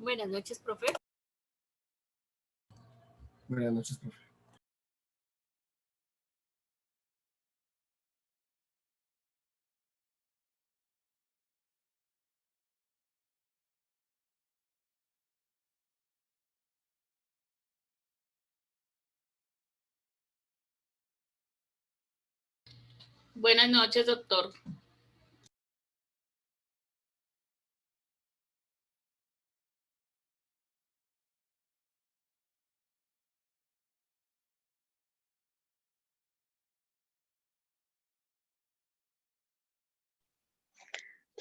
Buenas noches, profe. Buenas noches, profe. Buenas noches, doctor.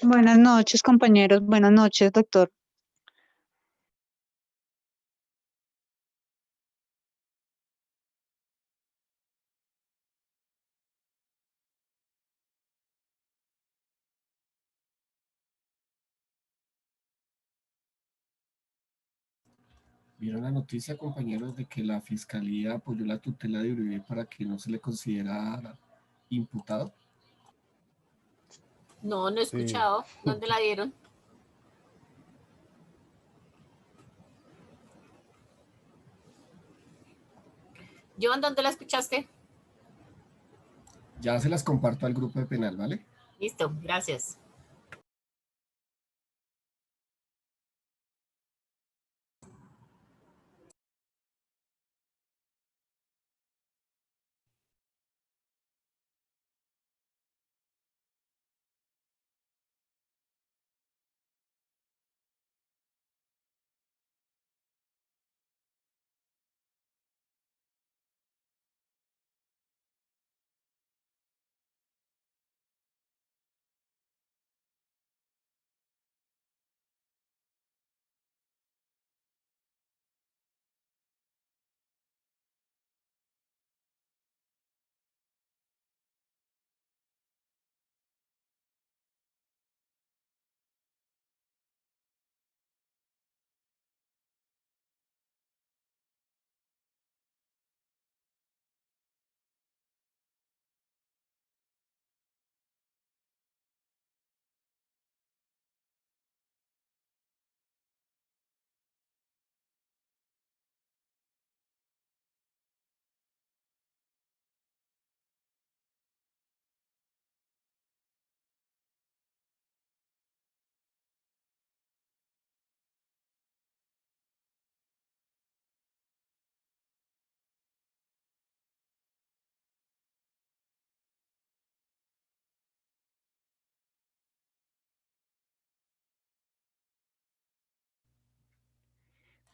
Buenas noches, compañeros. Buenas noches, doctor. ¿Vieron la noticia, compañeros, de que la Fiscalía apoyó la tutela de Uribe para que no se le considerara imputado? No, no he escuchado. Sí. ¿Dónde la dieron? Joan, ¿dónde la escuchaste? Ya se las comparto al grupo de penal, ¿vale? Listo, gracias.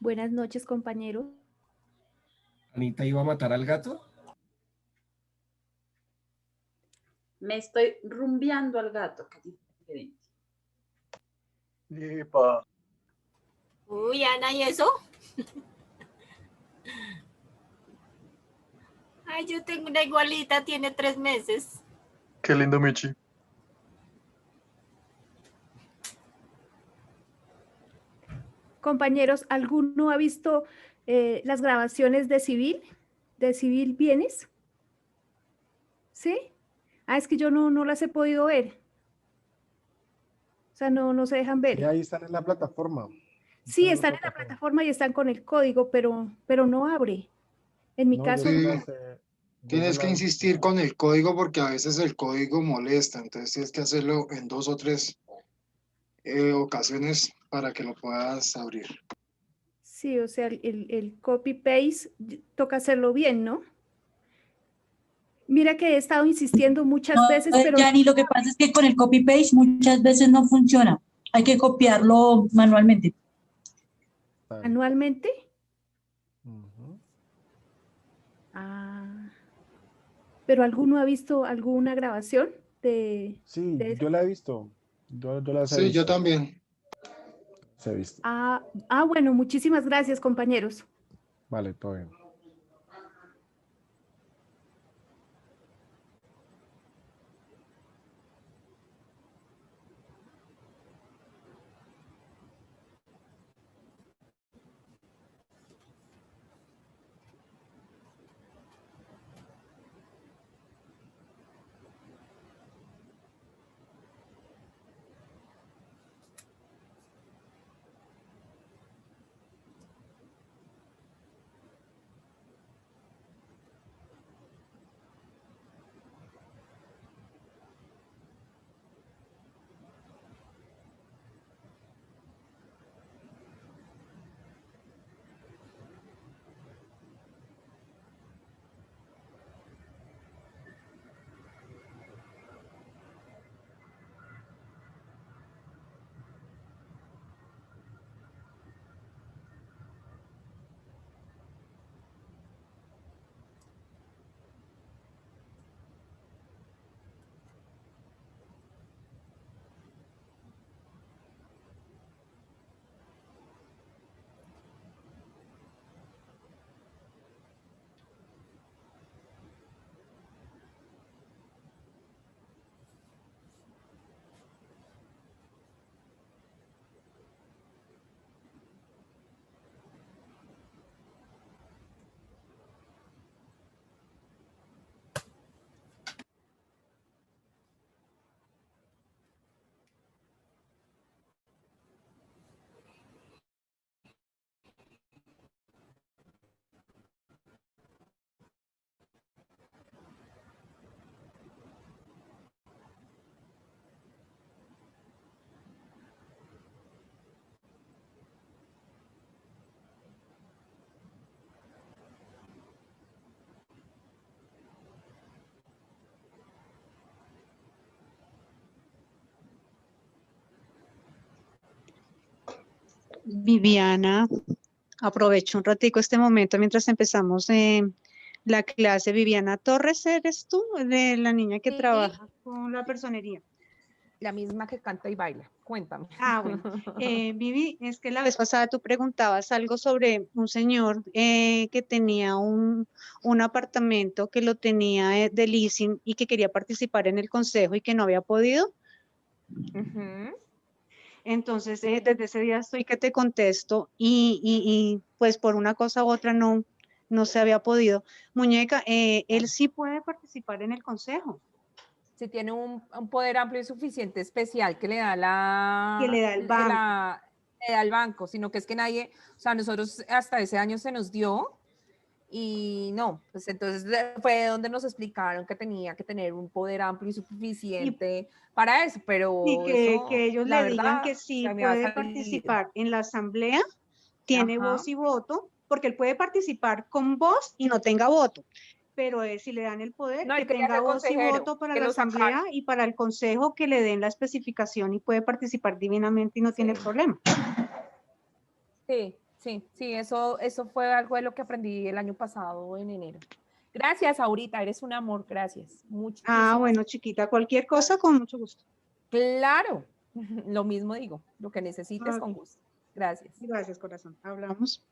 Buenas noches, compañeros. ¿Anita iba a matar al gato? Me estoy rumbeando al gato, que es diferente. Epa. Uy, Ana, ¿y eso? Ay, yo tengo una igualita, tiene 3 meses. Qué lindo, Michi. Compañeros, ¿alguno ha visto las grabaciones de Civil Bienes? ¿Sí? Ah, es que yo no las he podido ver. O sea, no se dejan ver. Sí, ahí están en la plataforma. Sí, están en la plataforma y están con el código, pero no abre. En mi caso. Sí, tienes que insistir con el código porque a veces el código molesta, entonces tienes que hacerlo en 2 o 3 ocasiones para que lo puedas abrir. Sí, o sea, el copy-paste toca hacerlo bien, ¿no? Mira que he estado insistiendo muchas veces, pero... Yani, lo que pasa es que con el copy-paste muchas veces no funciona. Hay que copiarlo manualmente. ¿Manualmente? Uh-huh. Ah. ¿Pero alguno ha visto alguna grabación de...? Sí, yo la he visto. Yo las he Sí, visto. yo también. Se he visto. Bueno, muchísimas gracias, compañeros. Vale, todo bien. Viviana, aprovecho un ratico este momento mientras empezamos la clase. Viviana Torres, ¿eres tú? De la niña que Sí. trabaja con la personería. La misma que canta y baila. Cuéntame. Ah, bueno. Vivi, es que la vez pasada tú preguntabas algo sobre un señor que tenía un apartamento que lo tenía de leasing y que quería participar en el consejo y que no había podido. Ujú. Entonces, desde ese día estoy que te contesto y pues por una cosa u otra no se había podido. Muñeca, él sí puede participar en el consejo, Si tiene un poder amplio y suficiente especial que le da que le da el banco. le da el banco, sino que es que nadie, o sea, nosotros hasta ese año se nos dio y no, pues entonces fue donde nos explicaron que tenía que tener un poder amplio y suficiente para eso, Y pero que eso, ellos la le digan que verdad, sí se me ha puede salido. participar en la asamblea, tiene Ajá. voz y voto, porque él puede participar con voz y no tenga voto. Pero si le dan el poder, No, que él quería tenga ser voz y consejero, voto para que la lo asamblea sacaron. y para el consejo, que le den la especificación y puede participar divinamente y no tiene Sí. problema. Sí, eso fue algo de lo que aprendí el año pasado en enero. Gracias, Aurita, eres un amor, gracias. Ah, Muchísimas. bueno, chiquita, cualquier cosa con mucho gusto. Claro, lo mismo digo, lo que necesites Ok, con gusto. Gracias. gracias, corazón. Hablamos.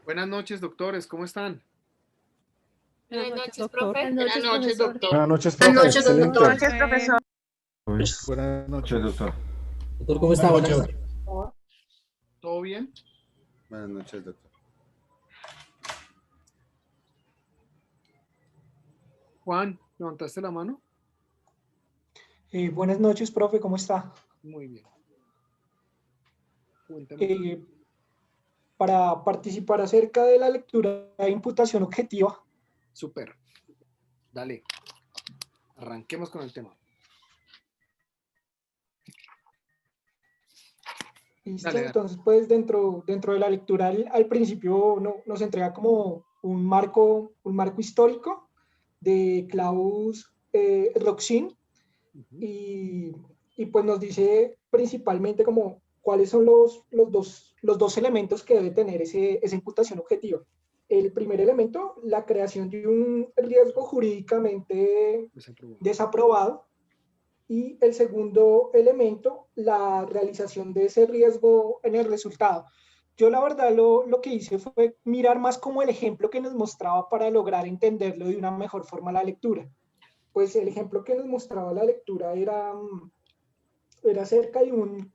Buenas noches, doctores, ¿cómo están? Buenas noches, profe. Buenas noches, profesor. Buenas noches, Buenas profe. noches, Excelente. doctor. Noches, profesor. Buenas noches, doctor. Doctor, ¿cómo está? Buenas noches. ¿Todo bien? Buenas noches, doctor. Juan, ¿levantaste la mano? Buenas noches, profe, ¿cómo está? Muy bien. Cuéntame. Para participar acerca de la lectura de imputación objetiva. Súper. Dale. Arranquemos con el tema. ¿Listo? Dale, dale. Entonces, pues dentro de la lectura al principio nos entrega como un marco histórico de Klaus Roxin y pues nos dice principalmente como cuáles son los dos elementos que debe tener esa imputación objetiva. El primer elemento, la creación de un riesgo jurídicamente desaprobado. Y el segundo elemento, la realización de ese riesgo en el resultado. Yo la verdad lo que hice fue mirar más como el ejemplo que nos mostraba para lograr entenderlo de una mejor forma la lectura. Pues el ejemplo que nos mostraba la lectura era acerca de un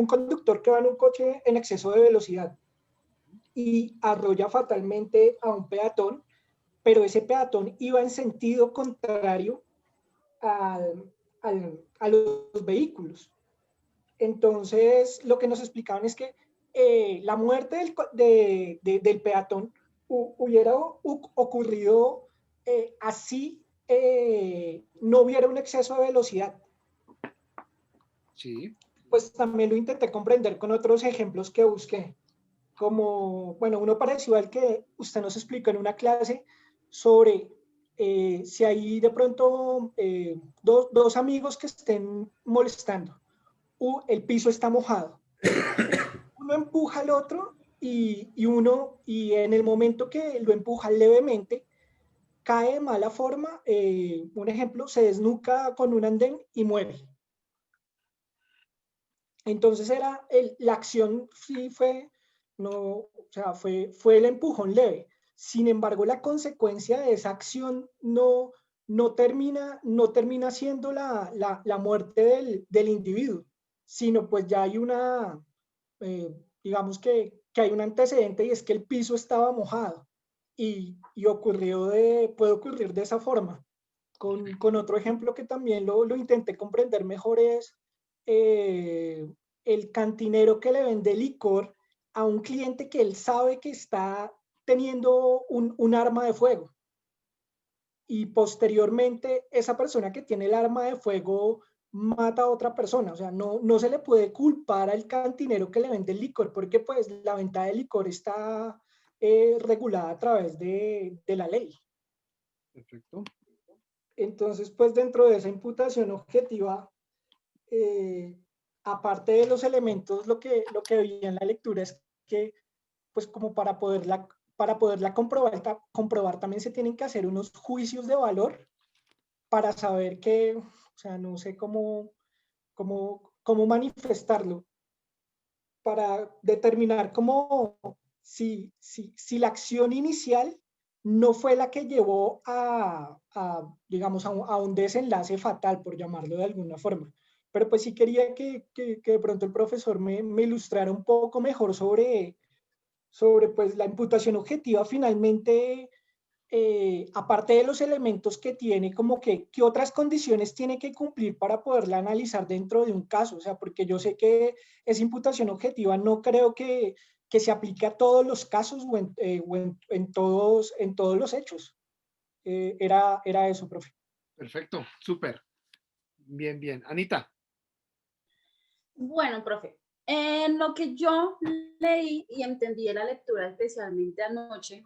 conductor que va en un coche en exceso de velocidad y arrolla fatalmente a un peatón, pero ese peatón iba en sentido contrario a los vehículos. Entonces, lo que nos explicaban es que la muerte del peatón hubiera ocurrido así no hubiera un exceso de velocidad. Sí. Pues también lo intenté comprender con otros ejemplos que busqué. Como, bueno, uno parecido al que usted nos explicó en una clase sobre si hay de pronto dos amigos que estén molestando, el piso está mojado, uno empuja al otro y en el momento que lo empuja levemente, cae de mala forma, un ejemplo, se desnuca con un andén y muere. Entonces la acción sí fue, no, o sea, fue el empujón leve. Sin embargo, la consecuencia de esa acción no termina siendo la muerte del individuo, sino pues ya hay digamos que hay un antecedente y es que el piso estaba mojado y puede ocurrir de esa forma. Con otro ejemplo que también lo intenté comprender mejor es el cantinero que le vende licor a un cliente que él sabe que está teniendo un arma de fuego. Y posteriormente esa persona que tiene el arma de fuego mata a otra persona. O sea, no se le puede culpar al cantinero que le vende el licor porque pues la venta de licor está regulada a través de la ley. Perfecto. Entonces, pues dentro de esa imputación objetiva, aparte de los elementos, lo que veía en la lectura es que, pues como para poderla comprobar también se tienen que hacer unos juicios de valor para saber que, o sea, no sé cómo manifestarlo, para determinar si la acción inicial no fue la que llevó digamos, a un desenlace fatal, por llamarlo de alguna forma. Pero pues sí quería que de pronto el profesor me ilustrara un poco mejor sobre pues la imputación objetiva finalmente, aparte de los elementos que tiene, como qué otras condiciones tiene que cumplir para poderla analizar dentro de un caso. O sea, porque yo sé que esa imputación objetiva no creo que se aplique a todos los casos o en todos los hechos. Era eso, profe. Perfecto, súper. Bien, bien. Anita. Bueno, profe, en lo que yo leí y entendí de la lectura, especialmente anoche,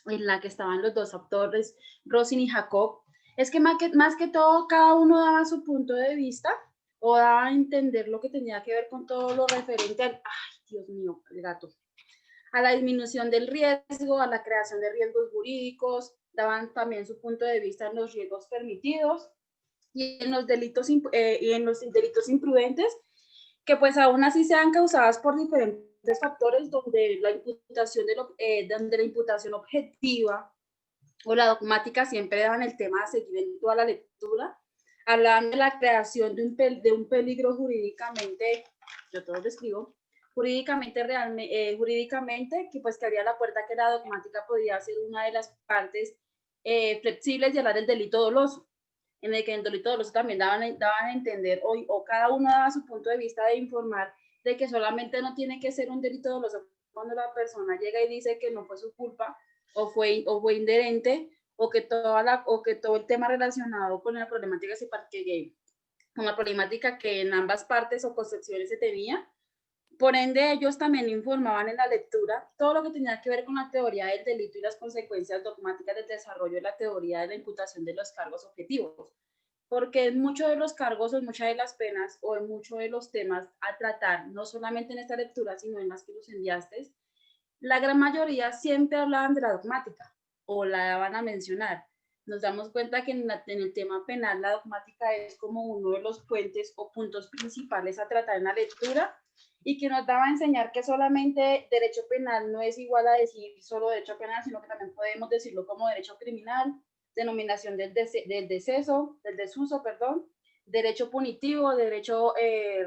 en la que estaban los dos autores, Rosin y Jacob, es que más que todo cada uno daba su punto de vista o daba a entender lo que tenía que ver con todo lo referente al, ay, Dios mío, el gato, a la disminución del riesgo, a la creación de riesgos jurídicos, daban también su punto de vista en los riesgos permitidos y en los delitos imprudentes, que pues aún así sean causadas por diferentes factores donde la imputación objetiva o la dogmática siempre daban el tema a seguir en toda la lectura, hablaban de la creación de un peligro jurídicamente, yo todo lo escribo, jurídicamente, que pues que abría la puerta que la dogmática podía ser una de las partes flexibles de hablar del delito doloso, en el que el delito doloso también daban a entender, o cada uno daba su punto de vista de informar de que solamente no tiene que ser un delito doloso cuando la persona llega y dice que no fue su culpa, o fue inherente, o que todo el tema relacionado con la problemática con la problemática que en ambas partes o concepciones se tenía. Por ende, ellos también informaban en la lectura todo lo que tenía que ver con la teoría del delito y las consecuencias dogmáticas del desarrollo de la teoría de la imputación de los cargos objetivos. Porque en muchos de los cargos o en muchas de las penas o en muchos de los temas a tratar, no solamente en esta lectura, sino en las que nos enviaste, la gran mayoría siempre hablaban de la dogmática o la daban a mencionar. Nos damos cuenta que en el tema penal la dogmática es como uno de los puentes o puntos principales a tratar en la lectura, y que nos daba a enseñar que solamente derecho penal no es igual a decir solo derecho penal, sino que también podemos decirlo como derecho criminal, denominación del desuso, derecho punitivo, derecho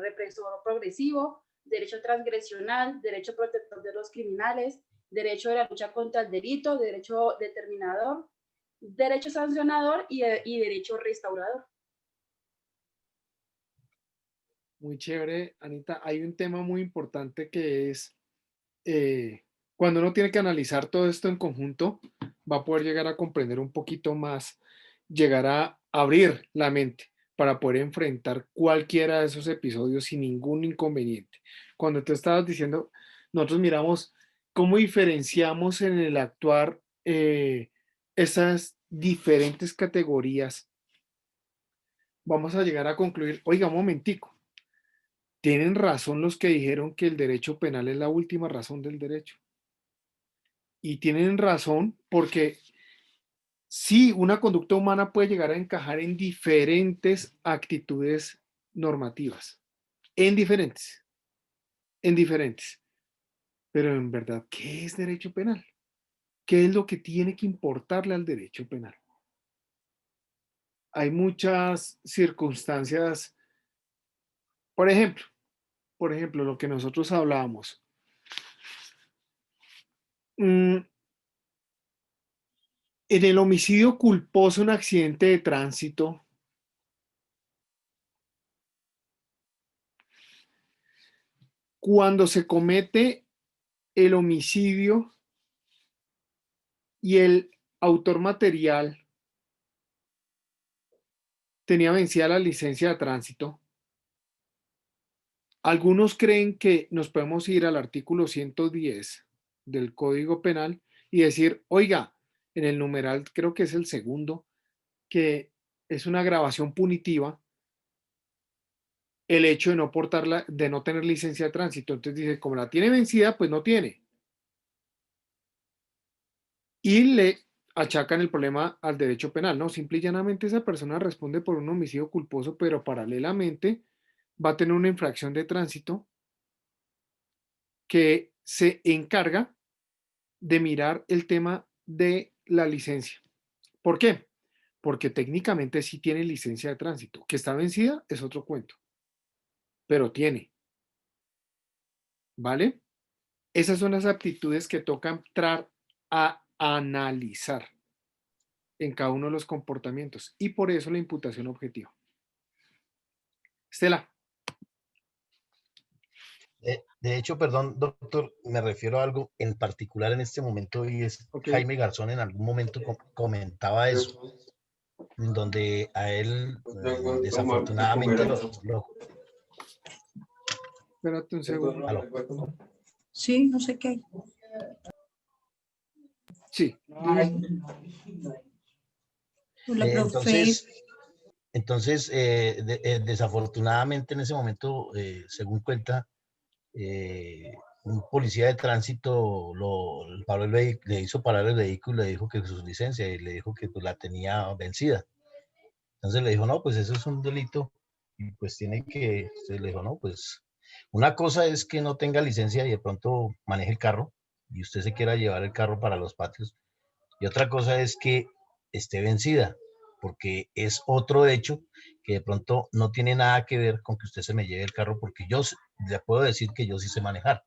represor o progresivo, derecho transgresional, derecho protector de los criminales, derecho de la lucha contra el delito, derecho determinador, derecho sancionador y derecho restaurador. Muy chévere, Anita. Hay un tema muy importante que es cuando uno tiene que analizar todo esto en conjunto, va a poder llegar a comprender un poquito más, llegar a abrir la mente para poder enfrentar cualquiera de esos episodios sin ningún inconveniente. Cuando tú estabas diciendo, nosotros miramos cómo diferenciamos en el actuar esas diferentes categorías, vamos a llegar a concluir, oiga, un momentico, tienen razón los que dijeron que el derecho penal es la última razón del derecho. Y tienen razón porque sí, una conducta humana puede llegar a encajar en diferentes actitudes normativas, en diferentes. Pero en verdad, ¿qué es derecho penal? ¿Qué es lo que tiene que importarle al derecho penal? Hay muchas circunstancias, por ejemplo, lo que nosotros hablábamos. En el homicidio culposo en accidente de tránsito, cuando se comete el homicidio y el autor material tenía vencida la licencia de tránsito, algunos creen que nos podemos ir al artículo 110 del Código Penal y decir, oiga, en el numeral, creo que es el segundo, que es una agravación punitiva el hecho de no tener licencia de tránsito. Entonces dice, como la tiene vencida, pues no tiene. Y le achacan el problema al derecho penal. No, simple y llanamente esa persona responde por un homicidio culposo, pero paralelamente va a tener una infracción de tránsito que se encarga de mirar el tema de la licencia. ¿Por qué? Porque técnicamente sí tiene licencia de tránsito. Que está vencida es otro cuento, pero tiene. ¿Vale? Esas son las aptitudes que toca entrar a analizar en cada uno de los comportamientos y por eso la imputación objetiva. Estela. De hecho, perdón, doctor, me refiero a algo en particular en este momento y es Jaime Garzón en algún momento comentaba eso, en donde a él desafortunadamente Espérate un segundo. Aló. Sí, no sé qué. Sí. La profe. Entonces, desafortunadamente en ese momento, según cuenta, un policía de tránsito le hizo parar el vehículo y le dijo que su licencia y le dijo que pues, la tenía vencida. Entonces le dijo, no, pues eso es un delito y pues tiene que, entonces le dijo, no, pues una cosa es que no tenga licencia y de pronto maneje el carro y usted se quiera llevar el carro para los patios y otra cosa es que esté vencida, porque es otro hecho que de pronto no tiene nada que ver con que usted se me lleve el carro, porque yo le puedo decir que yo sí sé manejar.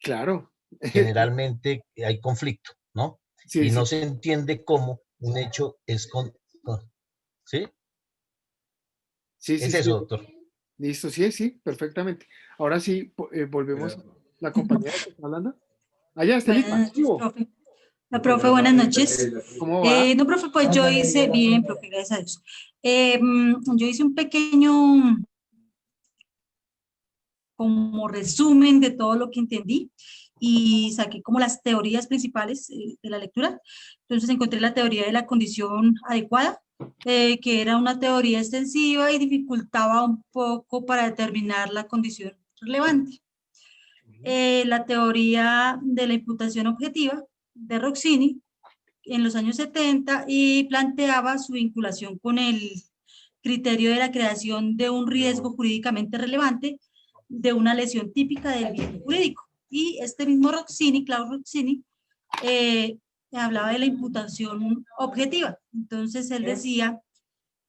Claro. Generalmente hay conflicto, ¿no? Sí, y sí. no se entiende cómo un hecho es ¿sí? Sí, Es sí, eso, sí. doctor. Listo, sí, sí, perfectamente. Ahora sí, volvemos. ¿La compañera que está hablando? Allá, Estelita. Buenas noches, profe. La profe, buenas noches. ¿Cómo va? No, profe, pues yo hice bien, profe, gracias a Dios. Yo hice un pequeño como resumen de todo lo que entendí y saqué como las teorías principales de la lectura. Entonces encontré la teoría de la condición adecuada, que era una teoría extensiva y dificultaba un poco para determinar la condición relevante. La teoría de la imputación objetiva de Roxini en los años 70 y planteaba su vinculación con el criterio de la creación de un riesgo jurídicamente relevante de una lesión típica del bien jurídico. Y este mismo Roxini, Claudio Roxini, hablaba de la imputación objetiva. Entonces él decía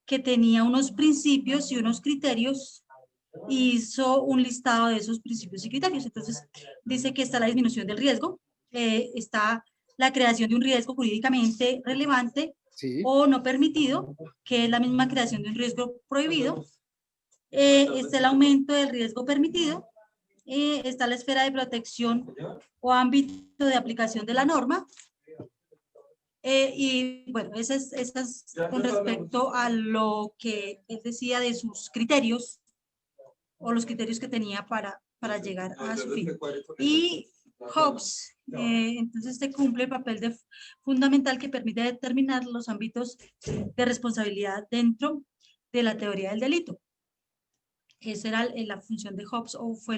que tenía unos principios y unos criterios, hizo un listado de esos principios y criterios. Entonces dice que está la disminución del riesgo, está la creación de un riesgo jurídicamente relevante o no permitido, que es la misma creación de un riesgo prohibido, está el aumento del riesgo permitido, está la esfera de protección o ámbito de aplicación de la norma, y bueno, esa es con respecto a lo que él decía de sus criterios o los criterios que tenía para llegar a su fin. Y Hobbes, entonces este cumple el papel fundamental que permite determinar los ámbitos de responsabilidad dentro de la teoría del delito. Esa era la función de Hobbes o fue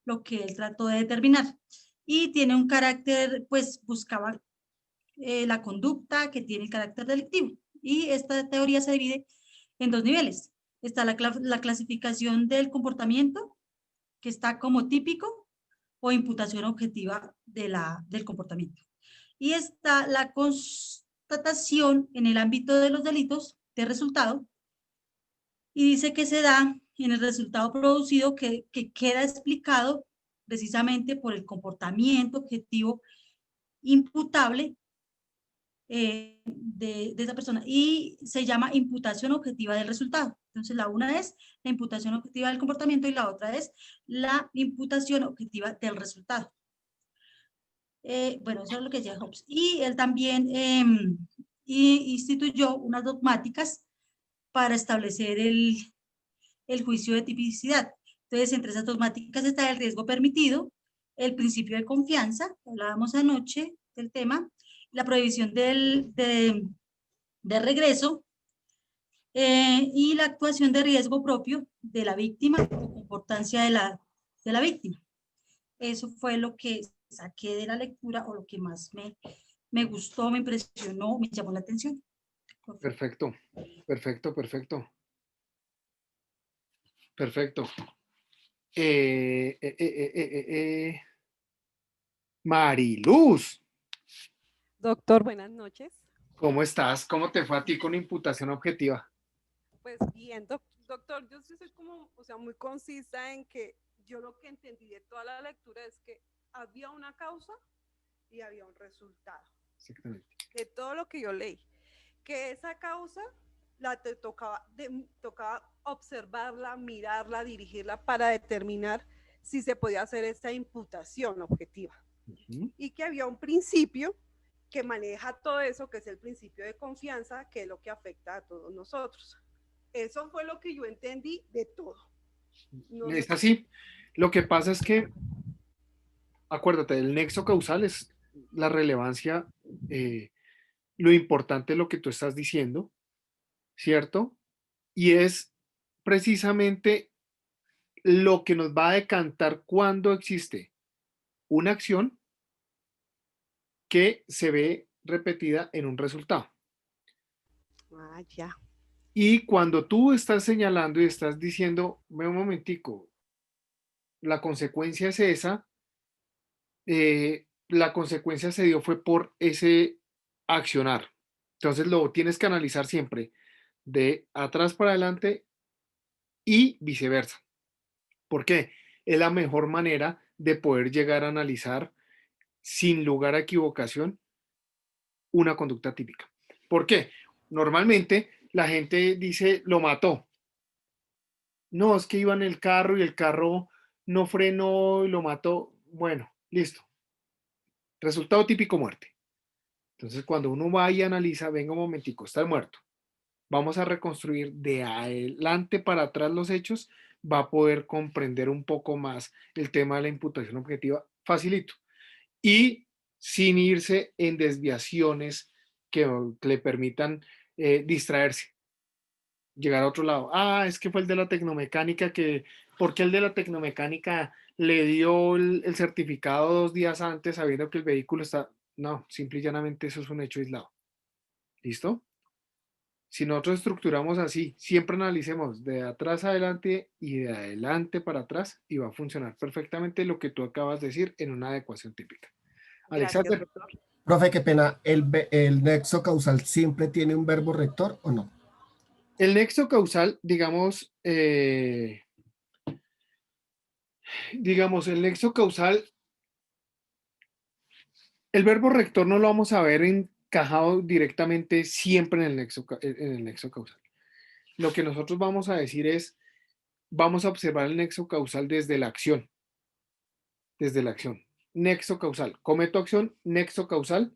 lo que él trató de determinar. Y tiene un carácter, pues buscaba la conducta que tiene el carácter delictivo. Y esta teoría se divide en dos niveles. Está la clasificación del comportamiento, que está como típico o imputación objetiva del comportamiento. Y está la constatación en el ámbito de los delitos de resultado, y dice que se da en el resultado producido que queda explicado precisamente por el comportamiento objetivo imputable de esa persona, y se llama imputación objetiva del resultado. Entonces la una es la imputación objetiva del comportamiento y la otra es la imputación objetiva del resultado. Bueno, eso es lo que decía Hobbes. Y él también instituyó unas dogmáticas para establecer el juicio de tipicidad. Entonces, entre esas dogmáticas está el riesgo permitido, el principio de confianza, que hablábamos anoche del tema, la prohibición de regreso, y la actuación de riesgo propio de la víctima o comportancia de la víctima. Eso fue lo que saqué de la lectura o lo que más me gustó, me impresionó, me llamó la atención. Perfecto, perfecto, perfecto. Perfecto. Mariluz. Doctor, buenas noches. ¿Cómo estás? ¿Cómo te fue a ti con imputación objetiva? Pues bien, doctor, yo sí soy como, o sea, muy concisa en que yo lo que entendí de toda la lectura es que había una causa y había un resultado. Exactamente. De todo lo que yo leí. Que esa causa tocaba observarla, mirarla, dirigirla para determinar si se podía hacer esta imputación objetiva. Y que había un principio que maneja todo eso, que es el principio de confianza, que es lo que afecta a todos nosotros. Eso fue lo que yo entendí de todo. No Es sé. así. Lo que pasa es que, acuérdate, el nexo causal es la relevancia, lo importante de lo que tú estás diciendo, ¿cierto? Y es precisamente lo que nos va a decantar cuando existe una acción que se ve repetida en un resultado. Ah, ya. Y cuando tú estás señalando y estás diciendo, "Ve un momentico, la consecuencia es esa, la consecuencia se dio fue por ese accionar". Entonces lo tienes que analizar siempre de atrás para adelante y viceversa. ¿Por qué? Es la mejor manera de poder llegar a analizar sin lugar a equivocación una conducta típica. ¿Por qué? Normalmente la gente dice, lo mató. No, es que iba en el carro y el carro no frenó y lo mató. Bueno, listo. Resultado típico, muerte. Entonces, cuando uno va y analiza, venga un momentico, está muerto. Vamos a reconstruir de adelante para atrás los hechos, va a poder comprender un poco más el tema de la imputación objetiva facilito. Y sin irse en desviaciones que le permitan distraerse, llegar a otro lado. Ah, es que fue el de la tecnomecánica que, ¿por qué el de la tecnomecánica le dio el certificado 2 días antes sabiendo que el vehículo está? No, simple y llanamente eso es un hecho aislado. ¿Listo? Si nosotros estructuramos así, siempre analicemos de atrás adelante y de adelante para atrás y va a funcionar perfectamente lo que tú acabas de decir en una adecuación típica. Gracias, Alexander. doctor. Profe, qué pena. ¿El nexo causal siempre tiene un verbo rector o no? El nexo causal, digamos, el nexo causal, el verbo rector no lo vamos a ver encajado directamente siempre en el nexo causal. Lo que nosotros vamos a decir es, vamos a observar el nexo causal desde la acción. Desde la acción. Nexo causal. Cometo acción, nexo causal,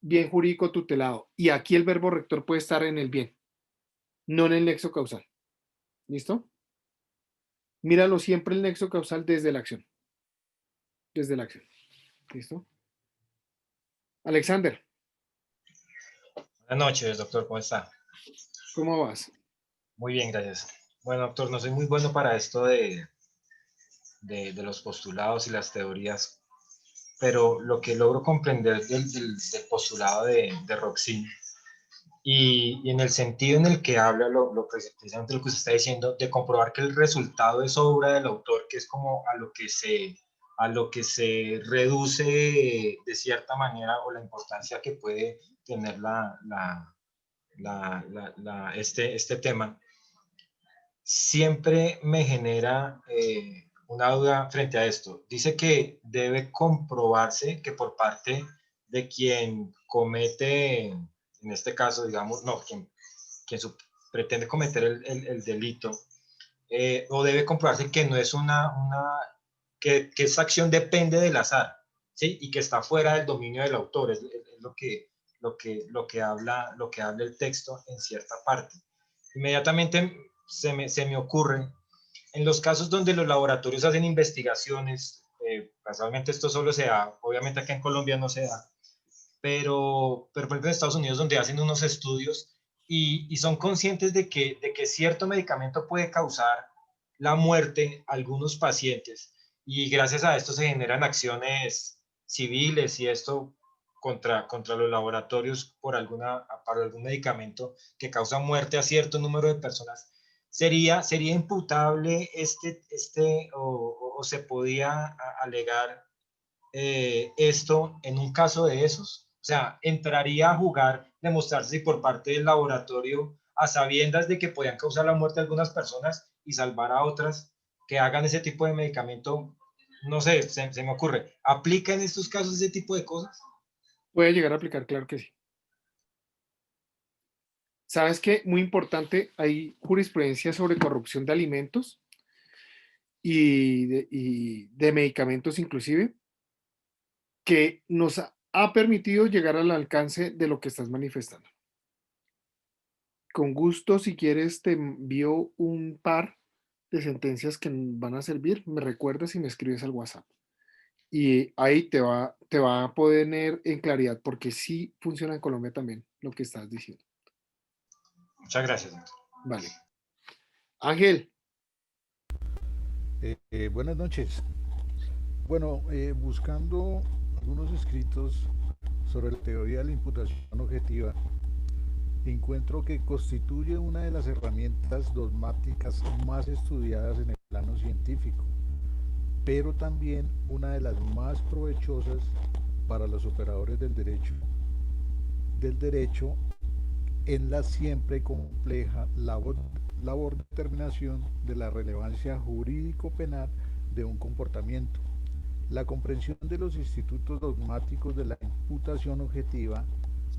bien jurídico tutelado. Y aquí el verbo rector puede estar en el bien, no en el nexo causal. ¿Listo? Míralo siempre el nexo causal desde la acción. Desde la acción. ¿Listo? Alexander. Buenas noches, doctor, ¿cómo está? ¿Cómo vas? Muy bien, gracias. Bueno, doctor, no soy muy bueno para esto de los postulados y las teorías, pero lo que logro comprender del postulado de Roxin y en el sentido en el que habla, precisamente lo que usted está diciendo, de comprobar que el resultado es obra del autor, que es como a lo que se reduce de cierta manera, o la importancia que puede tener este tema, siempre me genera una duda frente a esto. Dice que debe comprobarse que por parte de quien comete, en este caso, digamos, no, quien pretende cometer el delito, o debe comprobarse que no es que esa acción depende del azar, ¿sí? Y que está fuera del dominio del autor, es lo que habla el texto en cierta parte. Inmediatamente se me ocurre, en los casos donde los laboratorios hacen investigaciones, casualmente esto solo se da, obviamente acá en Colombia no se da, pero por ejemplo en Estados Unidos, donde hacen unos estudios y son conscientes de que cierto medicamento puede causar la muerte a algunos pacientes, y gracias a esto se generan acciones civiles y esto contra los laboratorios por algún medicamento que causa muerte a cierto número de personas. ¿Sería imputable o se podía alegar esto en un caso de esos? O sea, entraría a jugar, demostrarse si por parte del laboratorio, a sabiendas de que podían causar la muerte de algunas personas y salvar a otras, que hagan ese tipo de medicamento. No sé, se me ocurre. ¿Aplica en estos casos ese tipo de cosas? Puede llegar a aplicar, claro que sí. ¿Sabes qué? Muy importante, hay jurisprudencia sobre corrupción de alimentos y de medicamentos inclusive, que nos ha permitido llegar al alcance de lo que estás manifestando. Con gusto, si quieres, te envío un par de sentencias que van a servir, me recuerdas y me escribes al WhatsApp. Y ahí te va a poner en claridad, porque sí funciona en Colombia también lo que estás diciendo. Muchas gracias, doctor. Vale. Ángel. Buenas noches. Bueno, buscando algunos escritos sobre la teoría de la imputación objetiva, encuentro que constituye una de las herramientas dogmáticas más estudiadas en el plano científico, pero también una de las más provechosas para los operadores del derecho en la siempre compleja labor de determinación de la relevancia jurídico-penal de un comportamiento. La comprensión de los institutos dogmáticos de la imputación objetiva,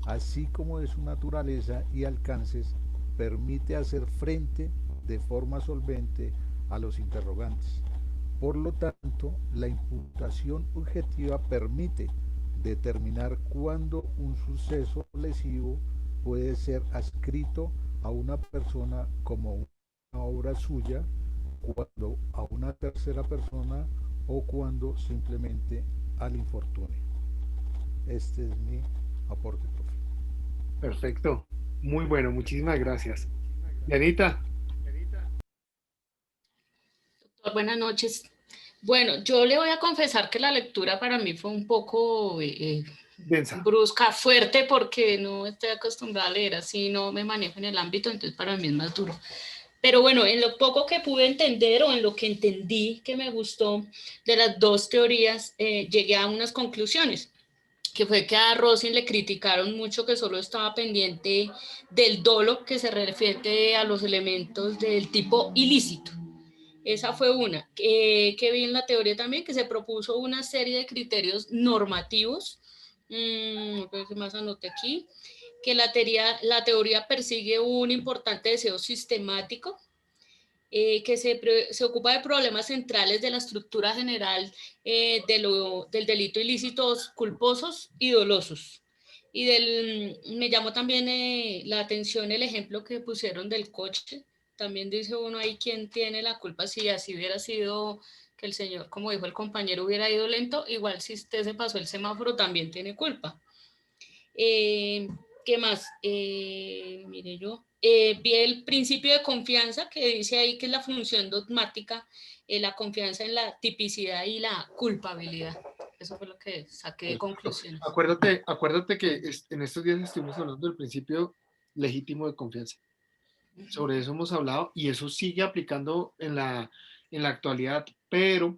así como de su naturaleza y alcances, permite hacer frente de forma solvente a los interrogantes. Por lo tanto, la imputación objetiva permite determinar cuándo un suceso lesivo puede ser adscrito a una persona como una obra suya, cuando a una tercera persona o cuando simplemente al infortunio. Este es mi aporte, profe. Perfecto. Muy bueno, muchísimas gracias. Dianita. Doctor, buenas noches. Bueno, yo le voy a confesar que la lectura para mí fue un poco densa, brusca, fuerte, porque no estoy acostumbrada a leer así, no me manejo en el ámbito, entonces para mí es más duro. Pero bueno, en lo poco que pude entender o en lo que entendí que me gustó de las dos teorías, llegué a unas conclusiones, que fue que a Rosin le criticaron mucho que solo estaba pendiente del dolo, que se refiere a los elementos del tipo ilícito. Esa fue una. Que vi en la teoría también, que se propuso una serie de criterios normativos, ¿qué más anoté aquí? Que la teoría persigue un importante deseo sistemático, que se ocupa de problemas centrales de la estructura general del delito ilícitos culposos y dolosos. Y me llamó también la atención el ejemplo que pusieron del coche. También dice uno ahí quién tiene la culpa, si así hubiera sido que el señor, como dijo el compañero, hubiera ido lento, igual si usted se pasó el semáforo también tiene culpa. ¿Qué más? Mire yo. Vi el principio de confianza que dice ahí que es la función dogmática, la confianza en la tipicidad y la culpabilidad. Eso fue lo que saqué de conclusiones. Acuérdate que en estos días estuvimos hablando del principio legítimo de confianza. Sobre eso hemos hablado y eso sigue aplicando en la actualidad, pero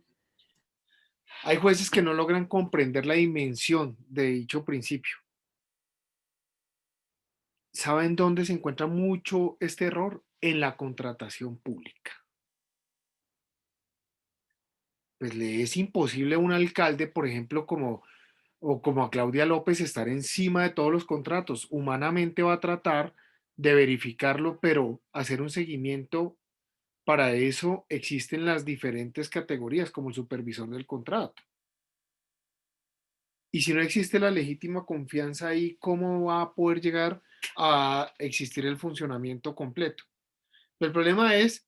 hay jueces que no logran comprender la dimensión de dicho principio. ¿Saben dónde se encuentra mucho este error? En la contratación pública. Pues le es imposible a un alcalde, por ejemplo, como a Claudia López, estar encima de todos los contratos. Humanamente va a tratar de verificarlo, pero hacer un seguimiento, para eso existen las diferentes categorías, como el supervisor del contrato. Y si no existe la legítima confianza ahí, ¿cómo va a poder llegar a existir el funcionamiento completo? El problema es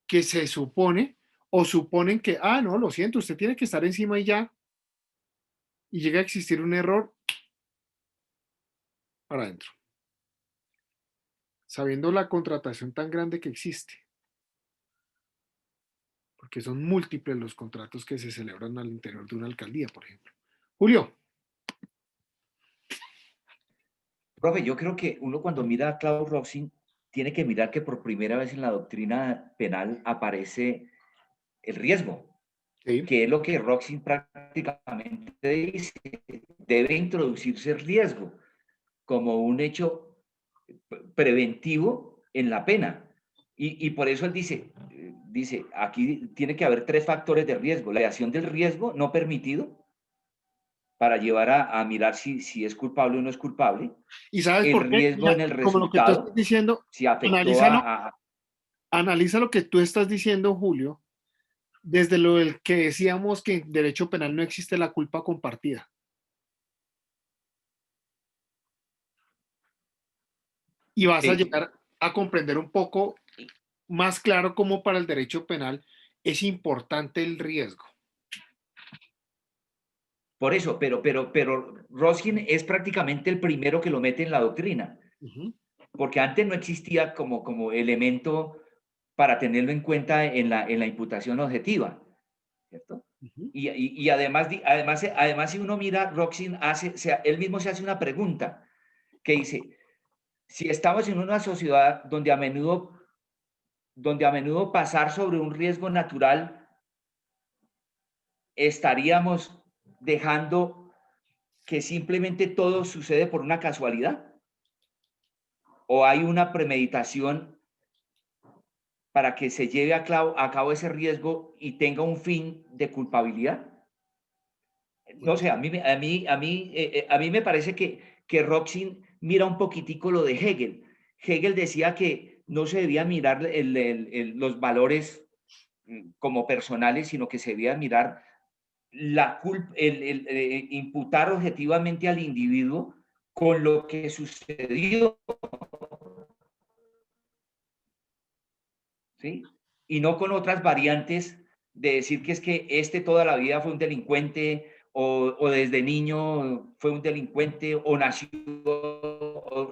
que se supone o suponen que, no, lo siento, usted tiene que estar encima y ya, y llega a existir un error para adentro. Sabiendo la contratación tan grande que existe, porque son múltiples los contratos que se celebran al interior de una alcaldía, por ejemplo. Julio. Profe, yo creo que uno cuando mira a Klaus Roxin tiene que mirar que por primera vez en la doctrina penal aparece el riesgo, que es lo que Roxin prácticamente dice, debe introducirse el riesgo como un hecho preventivo en la pena. Y por eso él dice, aquí tiene que haber 3 factores de riesgo: la acción del riesgo no permitido, para llevar a mirar si es culpable o no es culpable. ¿Y sabes por qué? Riesgo en el resultado, como lo que tú estás diciendo, si afectó analiza lo que tú estás diciendo, Julio, desde lo del que decíamos que en derecho penal no existe la culpa compartida. Y vas a llegar a comprender un poco más claro como para el derecho penal es importante el riesgo. Por eso, pero Roskin es prácticamente el primero que lo mete en la doctrina, porque antes no existía como elemento para tenerlo en cuenta en la imputación objetiva, ¿cierto? Y además si uno mira, Roskin él mismo se hace una pregunta que dice, si estamos en una sociedad donde a menudo pasar sobre un riesgo natural, estaríamos dejando que simplemente todo sucede por una casualidad, o hay una premeditación para que se lleve a cabo ese riesgo y tenga un fin de culpabilidad. No sé, a mí me parece que Roskin mira un poquitico lo de Hegel. Hegel decía que no se debía mirar los valores como personales, sino que se debía mirar la culpa, imputar objetivamente al individuo con lo que sucedió, ¿sí? Y no con otras variantes de decir que es que toda la vida fue un delincuente o desde niño fue un delincuente o nació.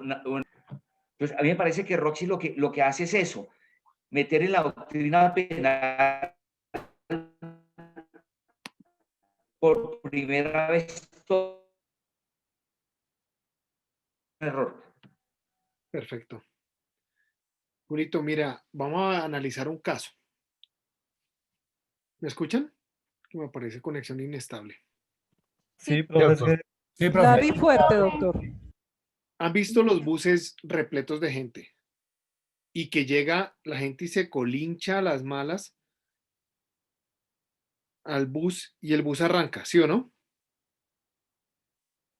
Entonces, a mí me parece que Roxy lo que hace es eso, meter en la doctrina penal por primera vez todo un error. Perfecto. Julito, mira, vamos a analizar un caso. ¿Me escuchan? Que me parece conexión inestable. Sí, profesor. Sí, Claro y fuerte, doctor. ¿Han visto los buses repletos de gente? Y que llega la gente y se colincha a las malas al bus y el bus arranca, ¿sí o no?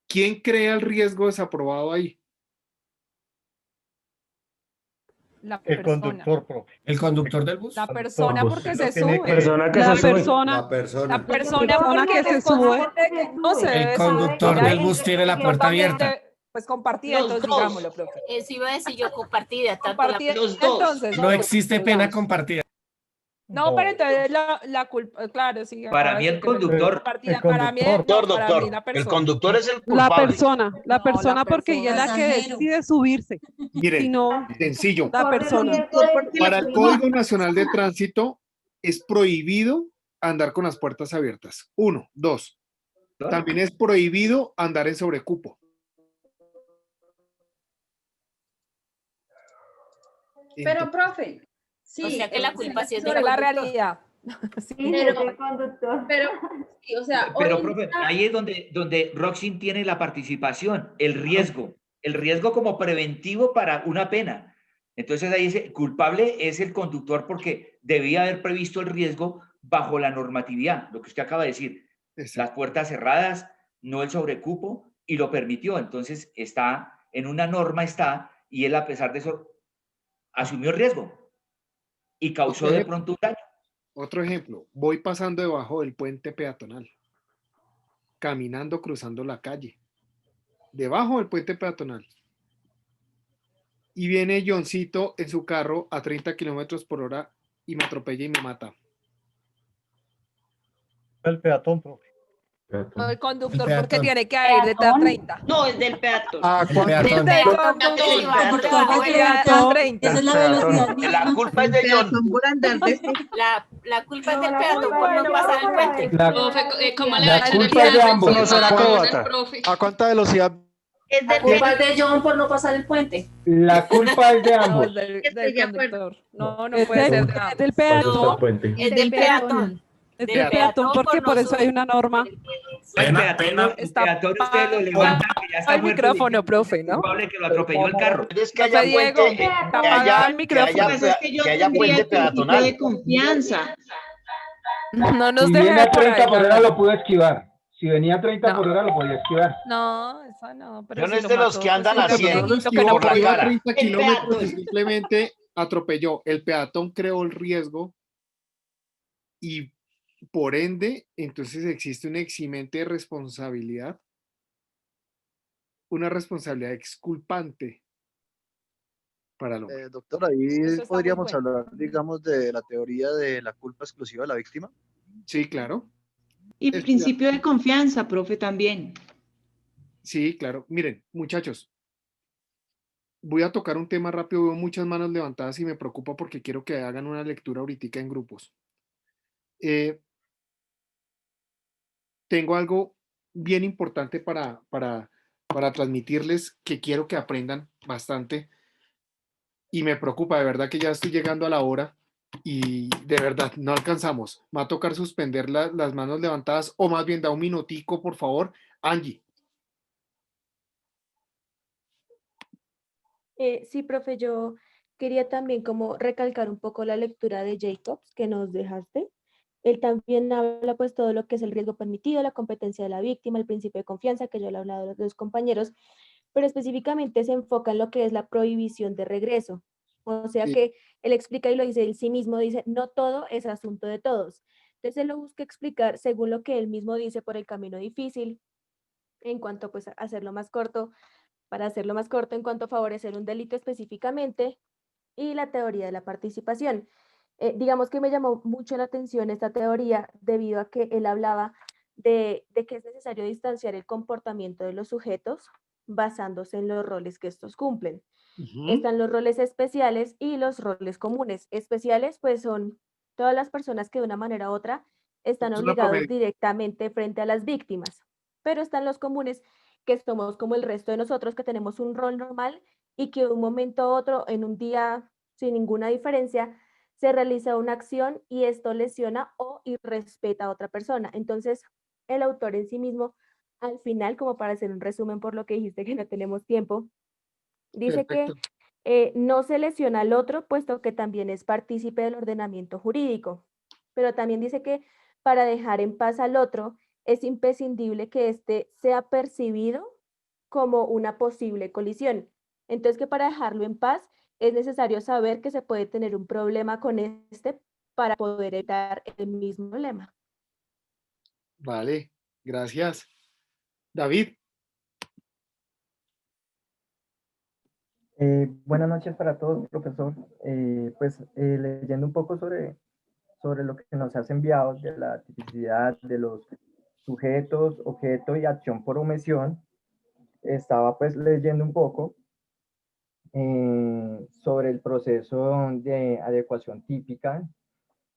¿Quién crea el riesgo desaprobado ahí? El conductor, profe. ¿El conductor del bus? La persona porque se Tiene sube. que- persona que se sube. La persona. La persona porque se sube. No se debe El conductor subir. del bus tiene la puerta abierta. Pues compartida, Los entonces dos. digámoslo, profe. Eso iba a decir yo, compartida, tanto Compartida, los dos. entonces. No existe pena compartida. No, pero entonces la culpa, claro, sí. Para mí el conductor. Para mí, la persona. El conductor es el La culpable. persona porque ella es la que Pasajero. decide subirse. Miren, Si no, sencillo. la persona. Para el Código Nacional de Tránsito es prohibido andar con las puertas abiertas. 1, 2. También es prohibido andar en sobrecupo. Pero, profe, sí. O sea que la culpa sí es de Esa es la realidad. Pero, sí, o sea, Pero, hoy en profe, día- ahí es donde Roxin tiene la participación, el riesgo como preventivo para una pena. Entonces ahí dice, culpable es el conductor porque debía haber previsto el riesgo bajo la normatividad, lo que usted acaba de decir, las puertas cerradas, no el sobrecupo, y lo permitió. Entonces está en una norma, y él a pesar de eso asumió el riesgo y causó de pronto un daño. Otro ejemplo, voy pasando debajo del puente peatonal, caminando, cruzando la calle, debajo del puente peatonal. Y viene Johncito en su carro a 30 kilómetros por hora y me atropella y me mata. El peatón, profe. No, el conductor El porque peatón. tiene que ir detrás 30. No, es del peatón. Ah, El peatón. Del Conductor conductor. del Peatón, Detrás 30. esa es la velocidad. La culpa es de John. La culpa es del peatón por no pasar el puente. Profe, ¿cómo le La va a echar el culpa es de peatón? ambos. No será ¿A cóbata. ¿A cuánta velocidad? Es del culpa de John por no pasar el puente. La culpa es de No, ambos. del conductor. No Es puede ser de del ambos. peatón. Es del peatón. Es Del del peatón peatón porque por por no eso hay una norma. El peatón usted lo levanta, que ya está el muerto, micrófono, profe, ¿no? culpable que lo atropelló el carro. Es que Profe haya Diego, puente, te apaga el micrófono. que haya puente peatonal. de confianza. No nos Si deje viene a por 30 ahí. por hora lo pudo esquivar. Si venía a 30 No. por hora lo podía esquivar. No, esa no. Pero Yo no si es lo de los mató, que andan pues, haciendo lo que Esquivó no por la porque iba a cara. 30 kilómetros y simplemente atropelló. El peatón creó el riesgo y por ende, entonces existe un eximente de responsabilidad, una responsabilidad exculpante. para el hombre. Doctor, ahí Eso está muy podríamos bueno. hablar, digamos, de la teoría de la culpa exclusiva de la víctima. Sí, claro. Y principio de confianza, profe, también. Sí, claro. Miren, muchachos, voy a tocar un tema rápido. Veo muchas manos levantadas y me preocupa porque quiero que hagan una lectura ahorita en grupos. Tengo algo bien importante para transmitirles que quiero que aprendan bastante y me preocupa, de verdad que ya estoy llegando a la hora y de verdad no alcanzamos. Me va a tocar suspender las manos levantadas o más bien da un minutico, por favor. Angie. Sí, profe, yo quería también como recalcar un poco la lectura de Jacobs que nos dejaste. Él también habla pues todo lo que es el riesgo permitido, la competencia de la víctima, el principio de confianza, que yo le he hablado a los compañeros, pero específicamente se enfoca en lo que es la prohibición de regreso. O sea Sí. que él explica y lo dice él sí mismo, dice, no todo es asunto de todos. Entonces él lo busca explicar según lo que él mismo dice por el camino difícil, en cuanto pues a hacerlo más corto, para hacerlo más corto, en cuanto a favorecer un delito específicamente y la teoría de la participación. Digamos que me llamó mucho la atención esta teoría debido a que él hablaba de que es necesario distanciar el comportamiento de los sujetos basándose en los roles que estos cumplen. Están los roles especiales y los roles comunes. Especiales, pues son todas las personas que de una manera u otra están obligados directamente frente a las víctimas, pero están los comunes, que somos como el resto de nosotros, que tenemos un rol normal y que de un momento a otro, en un día sin ninguna diferencia, se realiza una acción y esto lesiona o irrespeta a otra persona. Entonces, el autor en sí mismo, al final, como para hacer un resumen por lo que dijiste que no tenemos tiempo, dice Perfecto. que no se lesiona al otro, puesto que también es partícipe del ordenamiento jurídico, pero también dice que para dejar en paz al otro es imprescindible que éste sea percibido como una posible colisión. Entonces, que para dejarlo en paz es necesario saber que se puede tener un problema con este para poder evitar el mismo problema. Vale, gracias. David. Buenas noches para todos, profesor. Leyendo un poco sobre lo que nos has enviado de la tipicidad de los sujetos, objeto y acción por omisión, estaba pues leyendo un poco sobre el proceso de adecuación típica,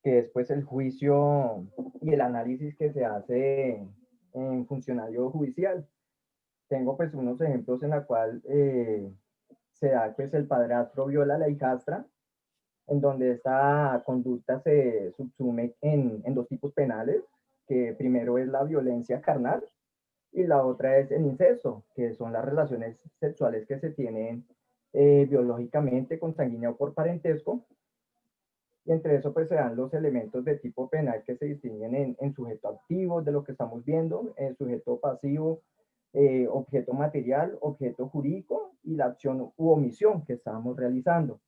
que es pues el juicio y el análisis que se hace en funcionario judicial. Tengo pues unos ejemplos en la cual se da pues el padrastro viola a la hijastra, en donde esta conducta se subsume en dos tipos penales, que primero es la violencia carnal y la otra es el incesto, que son las relaciones sexuales que se tienen biológicamente, consanguíneo o por parentesco. Y entre eso pues se dan los elementos de tipo penal que se distinguen en sujeto activo, de lo que estamos viendo, en sujeto pasivo, objeto material, objeto jurídico y la acción u omisión que estábamos realizando.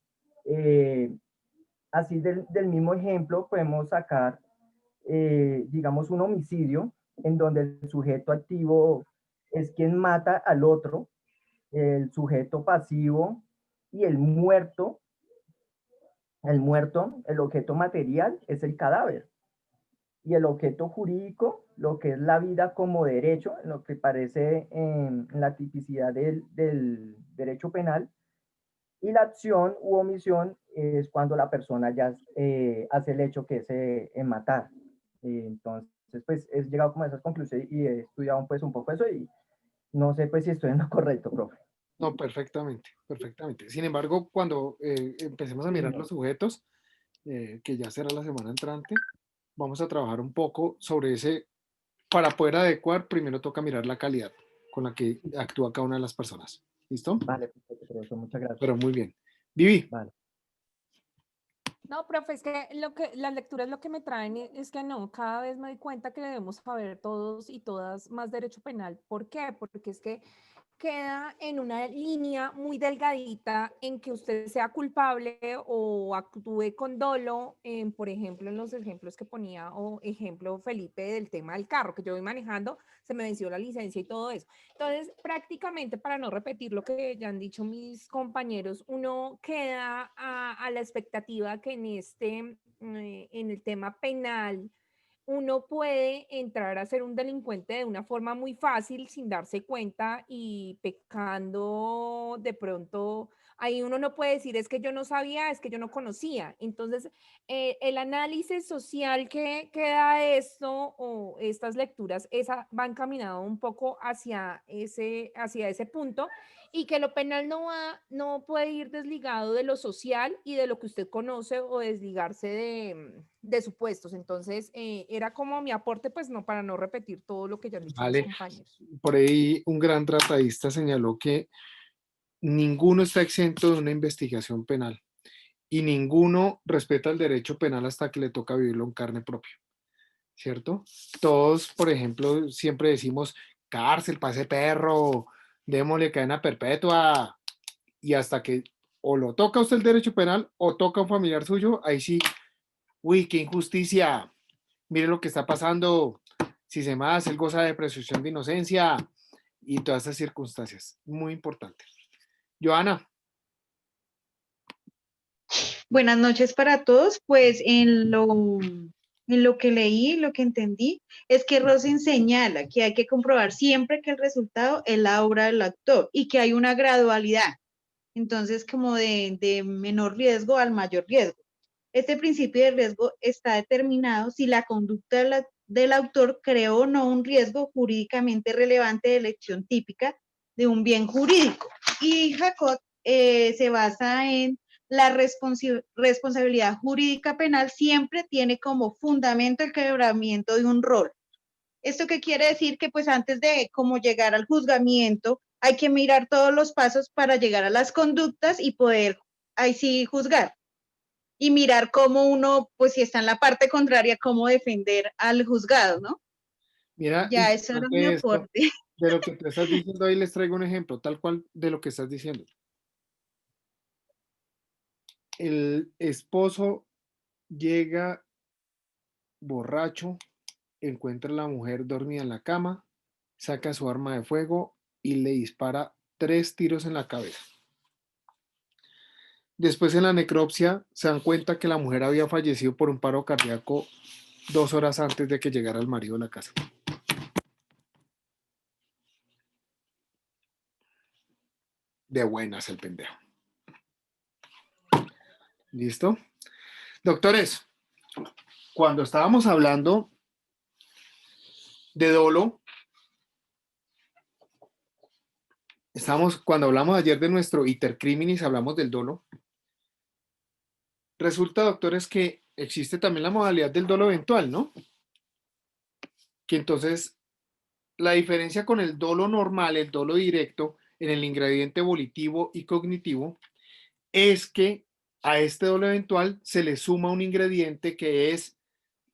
Así del mismo ejemplo podemos sacar, digamos, un homicidio en donde el sujeto activo es quien mata al otro, el sujeto pasivo y el muerto, el objeto material es el cadáver. Y el objeto jurídico, lo que es la vida como derecho, lo que parece en la tipicidad del derecho penal, y la acción u omisión es cuando la persona ya hace el hecho que es matar. Entonces, pues he llegado como a esas conclusiones y he estudiado pues un poco eso y no sé pues si estoy en lo correcto, profe. No, perfectamente, perfectamente. Sin embargo, cuando empecemos a mirar los sujetos, que ya será la semana entrante, vamos a trabajar un poco sobre ese, para poder adecuar, primero toca mirar la calidad con la que actúa cada una de las personas. ¿Listo? Vale, perfecto, profesor, muchas gracias. Pero muy bien. Vivi. Vale. No, profe, es que las lecturas lo que me traen es que no, cada vez me doy cuenta que debemos saber todos y todas más derecho penal. ¿Por qué? Porque es que queda en una línea muy delgadita en que usted sea culpable o actúe con dolo, por ejemplo, en los ejemplos que ponía, o ejemplo Felipe del tema del carro, que yo voy manejando, se me venció la licencia y todo eso. Entonces, prácticamente, para no repetir lo que ya han dicho mis compañeros, uno queda a la expectativa que en el tema penal, uno puede entrar a ser un delincuente de una forma muy fácil sin darse cuenta y pecando de pronto. Ahí uno no puede decir es que yo no sabía, es que yo no conocía. Entonces, el análisis social que da esto o estas lecturas va encaminado un poco hacia ese punto, y que lo penal no puede ir desligado de lo social y de lo que usted conoce, o desligarse de supuestos. Entonces, era como mi aporte, pues no, para no repetir todo lo que ya han dicho mis Vale. compañeros. Por ahí un gran tratadista señaló que ninguno está exento de una investigación penal y ninguno respeta el derecho penal hasta que le toca vivirlo en carne propia, ¿cierto? Todos, por ejemplo, siempre decimos cárcel para ese perro, démosle cadena perpetua, y hasta que o lo toca a usted el derecho penal o toca a un familiar suyo, ahí sí, uy, qué injusticia, mire lo que está pasando, si se más, él goza de presunción de inocencia y todas esas circunstancias, muy importante. Joana. Buenas noches para todos. Pues en lo que leí, lo que entendí, es que Rosen señala que hay que comprobar siempre que el resultado es la obra del actor y que hay una gradualidad. Entonces, como de menor riesgo al mayor riesgo. Este principio de riesgo está determinado si la conducta del autor creó o no un riesgo jurídicamente relevante de elección típica de un bien jurídico. Y Jacot se basa en la responsabilidad jurídica penal siempre tiene como fundamento el quebramiento de un rol. ¿Esto qué quiere decir? Que pues antes de como llegar al juzgamiento hay que mirar todos los pasos para llegar a las conductas y poder ahí sí juzgar. Y mirar cómo uno, pues si está en la parte contraria, cómo defender al juzgado, ¿no? Mira, Ya, eso era mi aporte. De lo que tú estás diciendo ahí les traigo un ejemplo, tal cual de lo que estás diciendo. El esposo llega borracho, encuentra a la mujer dormida en la cama, saca su arma de fuego y le dispara 3 tiros en la cabeza. Después, en la necropsia se dan cuenta que la mujer había fallecido por un paro cardíaco 2 horas antes de que llegara el marido a la casa. De buenas el pendejo. ¿Listo? Doctores, cuando estábamos hablando de dolo, cuando hablamos ayer de nuestro iter criminis, hablamos del dolo. Resulta, doctores, que existe también la modalidad del dolo eventual, ¿no? Que entonces la diferencia con el dolo normal, el dolo directo, en el ingrediente volitivo y cognitivo, es que a este dolo eventual se le suma un ingrediente que es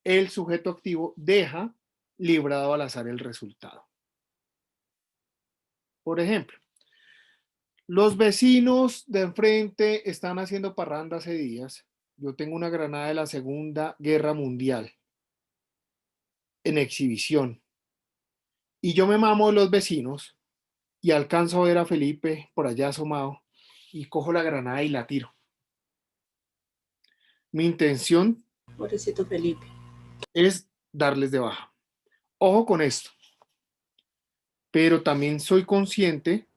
el sujeto activo deja librado al azar el resultado. Por ejemplo, los vecinos de enfrente están haciendo parranda hace días. Yo tengo una granada de la Segunda Guerra Mundial en exhibición. Y yo me mamo de los vecinos y alcanzo a ver a Felipe por allá asomado y cojo la granada y la tiro. Mi intención, Pobrecito Felipe, es darles de baja. Ojo con esto. Pero también soy consciente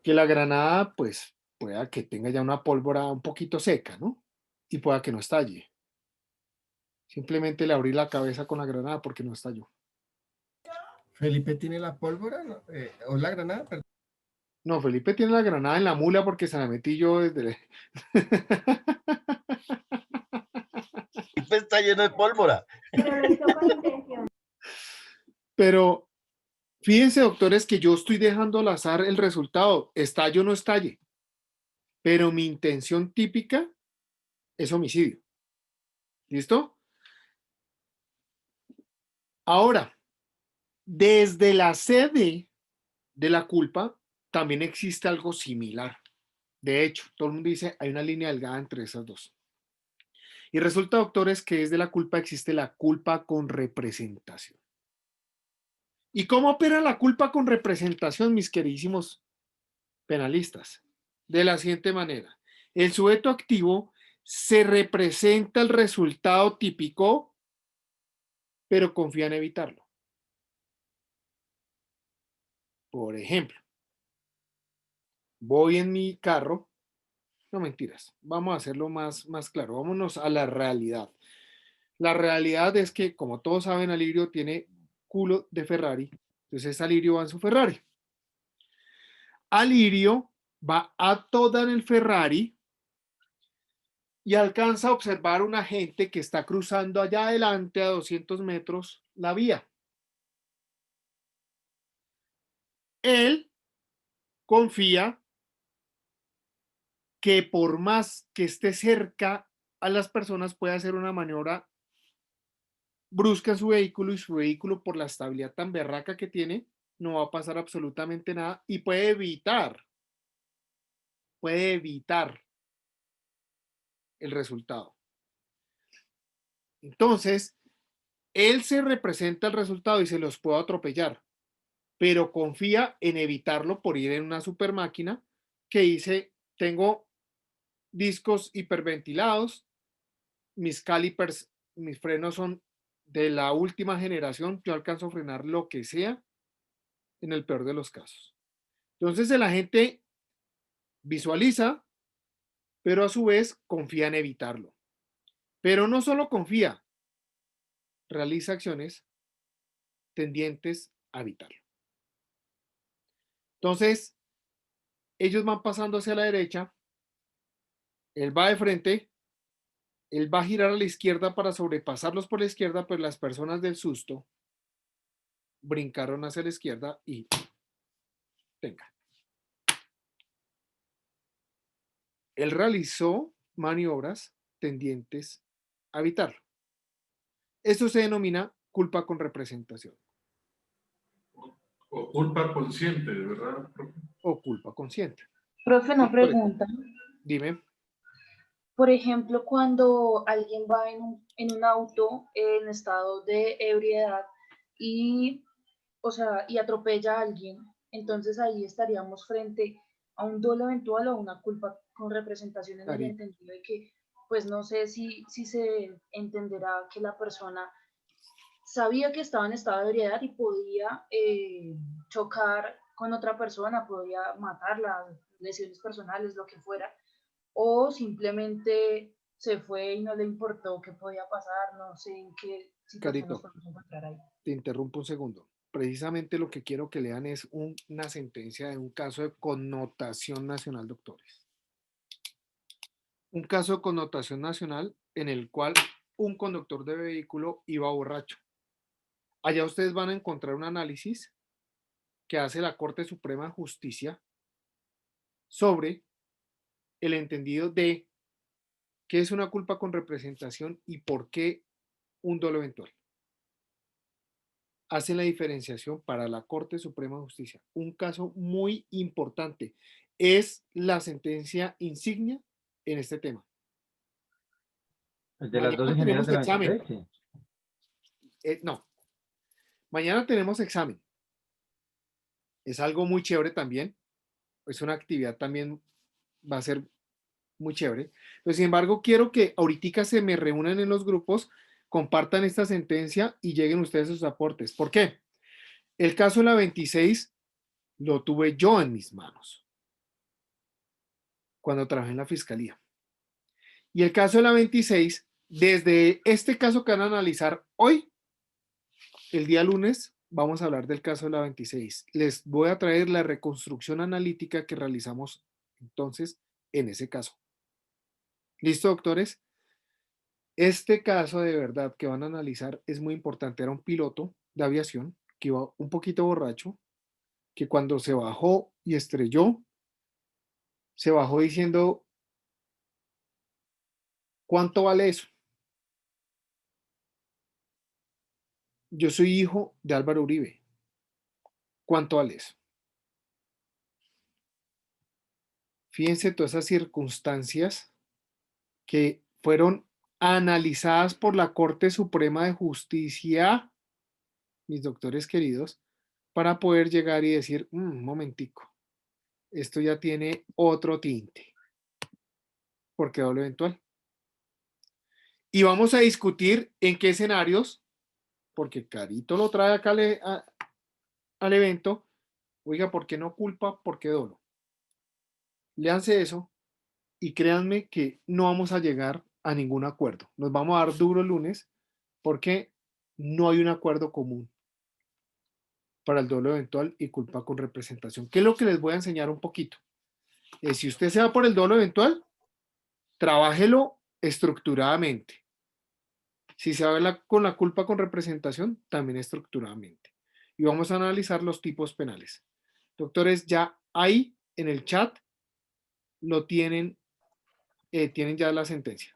que la granada, pues, pueda que tenga ya una pólvora un poquito seca, ¿no? Y pueda que no estalle. Simplemente le abrí la cabeza con la granada porque no estalló. ¿Felipe tiene la pólvora o la granada? Perdón. No, Felipe tiene la granada en la mula porque se la metí yo desde... Felipe está lleno de pólvora. Pero fíjense, doctores, que yo estoy dejando al azar el resultado. Estalle o no estalle. Pero mi intención típica es homicidio. ¿Listo? Ahora, desde la sede de la culpa, también existe algo similar. De hecho, todo el mundo dice, hay una línea delgada entre esas dos. Y resulta, doctores, que desde la culpa existe la culpa con representación. ¿Y cómo opera la culpa con representación, mis queridísimos penalistas? De la siguiente manera. El sujeto activo se representa el resultado típico, pero confía en evitarlo. Por ejemplo, voy en mi carro. No, mentiras. Vamos a hacerlo más claro. Vámonos a la realidad. La realidad es que, como todos saben, Alirio tiene culo de Ferrari. Entonces Alirio va en su Ferrari. Alirio va a toda en el Ferrari y alcanza a observar una gente que está cruzando allá adelante a 200 metros la vía. Él confía que por más que esté cerca a las personas puede hacer una maniobra brusca en su vehículo y su vehículo, por la estabilidad tan berraca que tiene, no va a pasar absolutamente nada y puede evitar el resultado. Entonces, él se representa el resultado y se los puede atropellar, pero confía en evitarlo por ir en una super máquina que dice, tengo discos hiperventilados, mis calipers, mis frenos son de la última generación, yo alcanzo a frenar lo que sea en el peor de los casos. Entonces el agente visualiza, pero a su vez confía en evitarlo. Pero no solo confía, realiza acciones tendientes a evitarlo. Entonces, ellos van pasando hacia la derecha, él va de frente, él va a girar a la izquierda para sobrepasarlos por la izquierda, pero las personas del susto brincaron hacia la izquierda y venga. Él realizó maniobras tendientes a evitarlo. Esto se denomina culpa con representación. O culpa consciente, ¿verdad? O culpa consciente. Profe, una pregunta. Dime. Por ejemplo, cuando alguien va en un auto en estado de ebriedad y atropella a alguien, entonces ahí estaríamos frente a un dolo eventual o una culpa con representación en el entendido de que, pues no sé si se entenderá que la persona sabía que estaba en estado de ebriedad y podía chocar con otra persona, podía matarla, lesiones personales, lo que fuera, o simplemente se fue y no le importó qué podía pasar, no sé en qué situación nos podemos encontrar ahí. Te interrumpo un segundo. Precisamente lo que quiero que lean es una sentencia de un caso de connotación nacional, doctores. Un caso de connotación nacional en el cual un conductor de vehículo iba borracho. Allá ustedes van a encontrar un análisis que hace la Corte Suprema de Justicia sobre el entendido de qué es una culpa con representación y por qué un dolo eventual. Hacen la diferenciación para la Corte Suprema de Justicia. Un caso muy importante. Es la sentencia insignia en este tema. El de las dos ingenieras de la 26. No. Mañana tenemos examen. Es algo muy chévere también. Es una actividad también, va a ser muy chévere. Pero sin embargo, quiero que ahorita se me reúnan en los grupos, compartan esta sentencia y lleguen ustedes a sus aportes. ¿Por qué? El caso de la 26 lo tuve yo en mis manos cuando trabajé en la fiscalía. Y el caso de la 26, desde este caso que van a analizar hoy, el día lunes, vamos a hablar del caso de la 26. Les voy a traer la reconstrucción analítica que realizamos entonces en ese caso. ¿Listo, doctores? Este caso de verdad que van a analizar es muy importante. Era un piloto de aviación que iba un poquito borracho, que cuando se bajó y estrelló, se bajó diciendo, ¿cuánto vale eso? Yo soy hijo de Álvaro Uribe. ¿Cuánto vale eso? Fíjense todas esas circunstancias que fueron analizadas por la Corte Suprema de Justicia, mis doctores queridos, para poder llegar y decir, un momentico, esto ya tiene otro tinte, porque doble eventual. Y vamos a discutir en qué escenarios, porque Carito lo trae acá al evento. Oiga, ¿por qué no culpa? ¿Por qué dolo? Léanse eso y créanme que no vamos a llegar a ningún acuerdo. Nos vamos a dar duro el lunes porque no hay un acuerdo común para el dolo eventual y culpa con representación. ¿Qué es lo que les voy a enseñar un poquito? Si usted se va por el dolo eventual, trabájelo estructuradamente. Si se va con la culpa con representación, también estructuradamente. Y vamos a analizar los tipos penales. Doctores, ya ahí en el chat lo tienen ya la sentencia.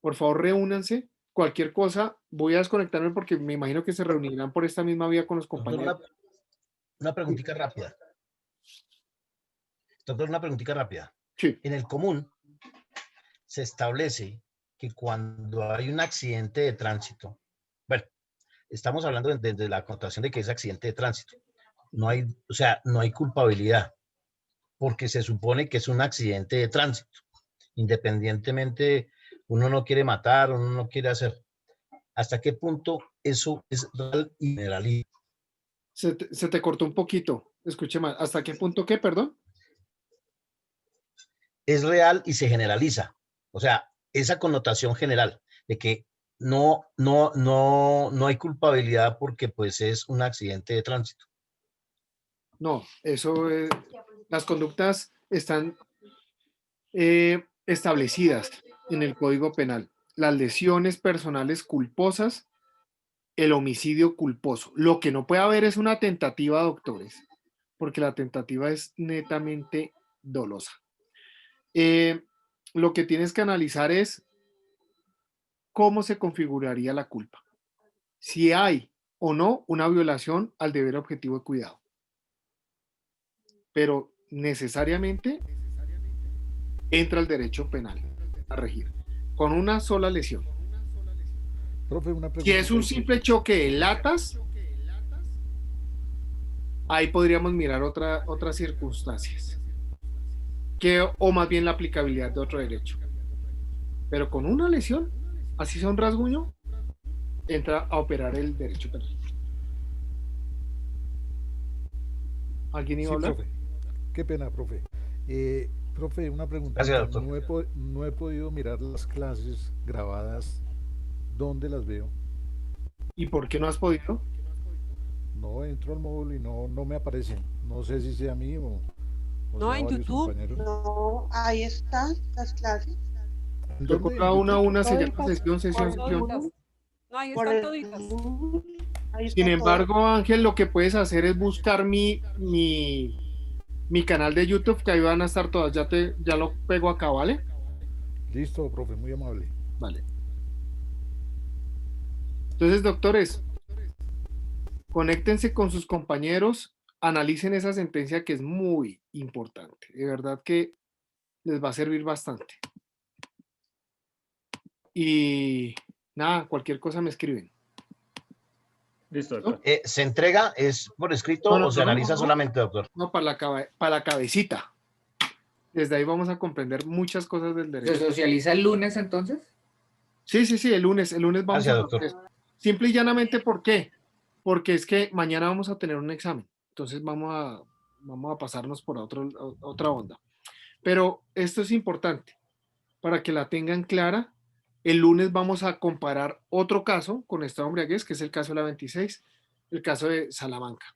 Por favor, reúnanse. Cualquier cosa, voy a desconectarme porque me imagino que se reunirán por esta misma vía con los compañeros. Una preguntita rápida. Doctor, una preguntita rápida. Sí. En el común se establece que cuando hay un accidente de tránsito, bueno, estamos hablando desde la connotación de que es accidente de tránsito, no hay, o sea, no hay culpabilidad, porque se supone que es un accidente de tránsito, independientemente, uno no quiere matar, uno no quiere hacer. ¿Hasta qué punto eso es real y generaliza? Se te cortó un poquito, escuche más. ¿Hasta qué punto qué, perdón? Es real y se generaliza, o sea, esa connotación general de que no hay culpabilidad porque pues es un accidente de tránsito. No, eso es, las conductas están establecidas en el Código Penal. Las lesiones personales culposas, el homicidio culposo. Lo que no puede haber es una tentativa, doctores, porque la tentativa es netamente dolosa. Lo que tienes que analizar es cómo se configuraría la culpa. Si hay o no una violación al deber objetivo de cuidado. Pero necesariamente entra el derecho penal a regir con una sola lesión. Profe, una pregunta. Si es un simple choque de latas, ahí podríamos mirar otras circunstancias, o más bien la aplicabilidad de otro derecho. Pero con una lesión, así sea un rasguño, entra a operar el derecho penal. ¿Alguien iba a hablar? Profe. Qué pena, profe. Profe, una pregunta. Gracias, doctor. No he podido mirar las clases grabadas. ¿Dónde las veo? ¿Y por qué no has podido? No entro al módulo y no me aparecen. No sé si sea a mí o no, sea en varios YouTube. compañeros. No, ahí están las clases. Yo por cada una se llama sesión. No, ahí están toditas. Sin embargo, Ángel, lo que puedes hacer es buscar mi canal de YouTube, que ahí van a estar todas. Ya lo pego acá, ¿vale? Listo, profe, muy amable. Vale. Entonces, doctores, conéctense con sus compañeros, analicen esa sentencia que es muy importante. De verdad que les va a servir bastante. Y nada, cualquier cosa me escriben. Listo, doctor. ¿Se entrega, es por escrito o se analiza solamente, doctor? No, para la cabecita. Desde ahí vamos a comprender muchas cosas del derecho. ¿Se socializa el lunes entonces? Sí, el lunes vamos Gracias, a doctor. Simple y llanamente, ¿por qué? Porque es que mañana vamos a tener un examen. Entonces vamos a pasarnos por otra onda. Pero esto es importante para que la tengan clara. El lunes vamos a comparar otro caso con esta embriaguez, que es el caso de la 26, el caso de Salamanca.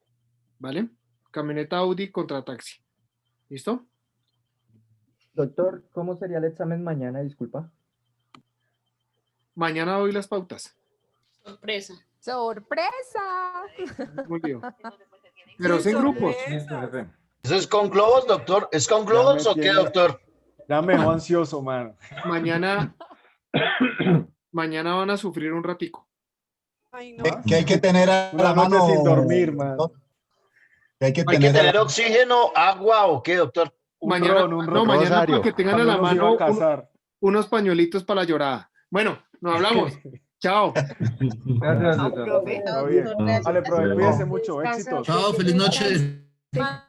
¿Vale? Camioneta Audi contra taxi. ¿Listo? Doctor, ¿cómo sería el examen mañana? Disculpa. Mañana doy las pautas. Sorpresa. ¡Sorpresa! Muy bien. Pero es en grupos. ¿Eso es con globos, doctor? ¿Es con globos o qué, doctor? Ya me dejó ansioso, mano. Mañana van a sufrir un ratico. Ay, no. Que hay que tener a la mano sin dormir, man. Que hay que ¿Hay que tener oxígeno, agua o qué, doctor? mañana, un no, mañana rosario. para que tengan a Cuando la nos iba mano a casar. unos pañuelitos para la llorada. Bueno, nos hablamos. Chao. Gracias, doctor. Profe. Está bien. Gracias. Vale, profe, cuídese mucho. Éxitos. Chao, feliz noche. Gracias.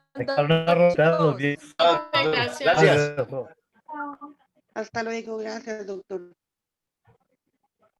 Gracias. Hasta luego. Gracias, doctor.